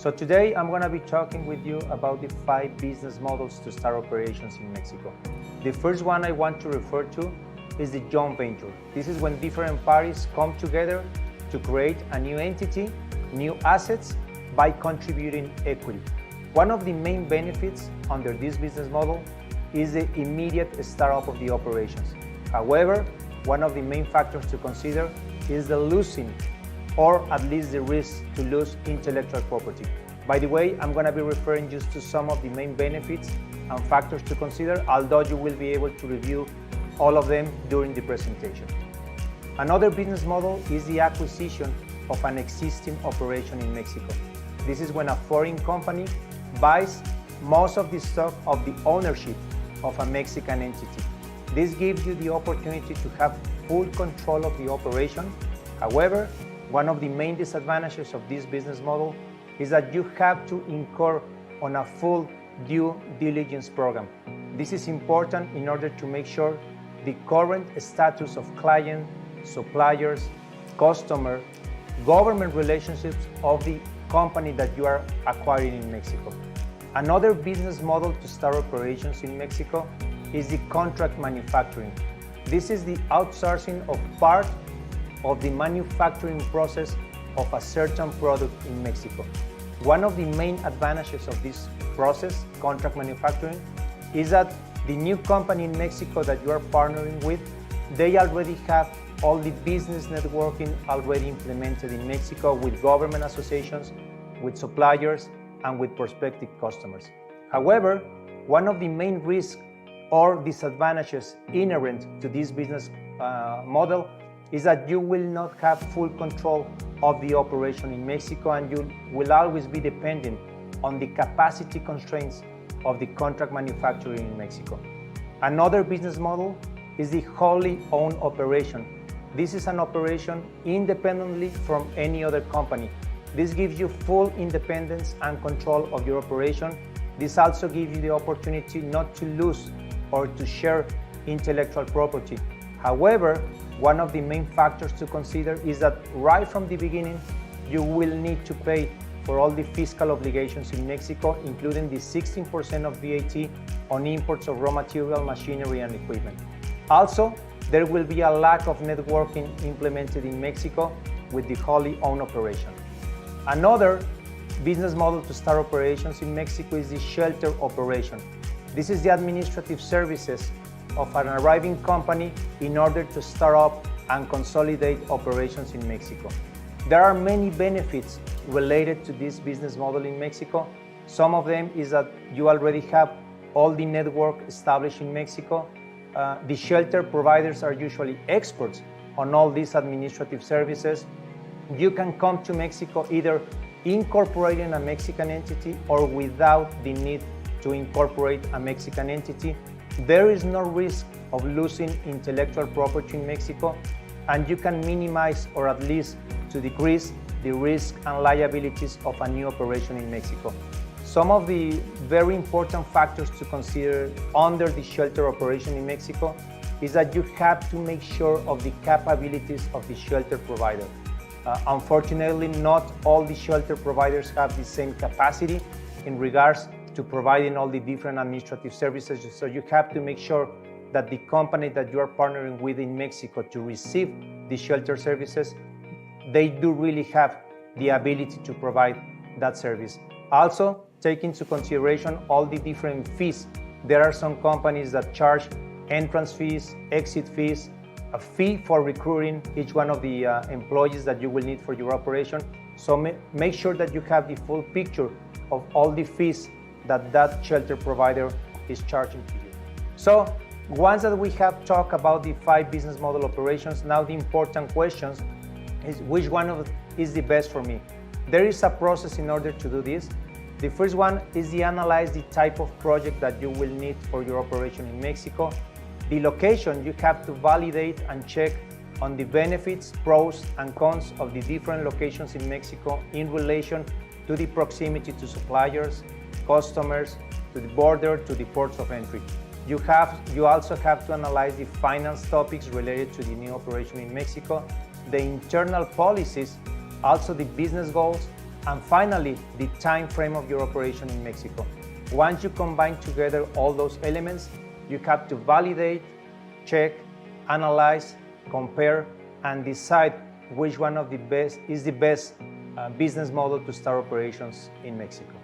So today I'm going to be talking with you about the 5 business models to start operations in Mexico. The first one I want to refer to is the joint venture. This is when different parties come together to create a new entity, new assets by contributing equity. One of the main benefits under this business model is the immediate startup of the operations. However, one of the main factors to consider is the losing or at least the risk to lose intellectual property. By the way, I'm going to be referring just to some of the main benefits and factors to consider, although you will be able to review all of them during the presentation. Another business model is the acquisition of an existing operation in Mexico. This is when a foreign company buys most of the stock of the ownership of a Mexican entity. This gives you the opportunity to have full control of the operation. However, one of the main disadvantages of this business model is that you have to incur on a full due diligence program. This is important in order to make sure the current status of client, suppliers, customer, government relationships of the company that you are acquiring in Mexico. Another business model to start operations in Mexico is the contract manufacturing. This is the outsourcing of part of the manufacturing process of a certain product in Mexico. One of the main advantages of this process, contract manufacturing, is that the new company in Mexico that you are partnering with, they already have all the business networking already implemented in Mexico with government associations, with suppliers, and with prospective customers. However, one of the main risks or disadvantages inherent to this business model is that you will not have full control of the operation in Mexico, and you will always be dependent on the capacity constraints of the contract manufacturing in Mexico. Another business model is the wholly owned operation. This is an operation independently from any other company. This gives you full independence and control of your operation. This also gives you the opportunity not to lose or to share intellectual property. However, one of the main factors to consider is that right from the beginning, you will need to pay for all the fiscal obligations in Mexico, including the 16% of VAT on imports of raw material, machinery, and equipment. Also, there will be a lack of networking implemented in Mexico with the wholly owned operation. Another business model to start operations in Mexico is the shelter operation. This is the administrative services of an arriving company in order to start up and consolidate operations in Mexico. There are many benefits related to this business model in Mexico. Some of them is that you already have all the network established in Mexico. The shelter providers are usually experts on all these administrative services. You can come to Mexico either incorporating a Mexican entity or without the need to incorporate a Mexican entity. There is no risk of losing intellectual property in Mexico, and you can minimize or at least to decrease the risk and liabilities of a new operation in Mexico. Some of the very important factors to consider under the shelter operation in Mexico is that you have to make sure of the capabilities of the shelter provider. Unfortunately, not all the shelter providers have the same capacity in regards to providing all the different administrative services. So you have to make sure that the company that you are partnering with in Mexico to receive the shelter services, they do really have the ability to provide that service. Also, take into consideration all the different fees. There are some companies that charge entrance fees, exit fees, a fee for recruiting each one of the employees that you will need for your operation. So make sure that you have the full picture of all the fees that shelter provider is charging to you. So once that we have talked about the 5 business model operations, now the important questions is which one is the best for me. There is a process in order to do this. The first one is to analyze the type of project that you will need for your operation in Mexico. The location, you have to validate and check on the benefits, pros and cons of the different locations in Mexico in relation to the proximity to suppliers, customers, to the border, to the ports of entry. You also have to analyze the finance topics related to the new operation in Mexico, the internal policies, also the business goals, And finally, the time frame of your operation in Mexico. Once you combine together all those elements, you have to validate, check, analyze, compare, and decide which one of the best is the best business model to start operations in Mexico.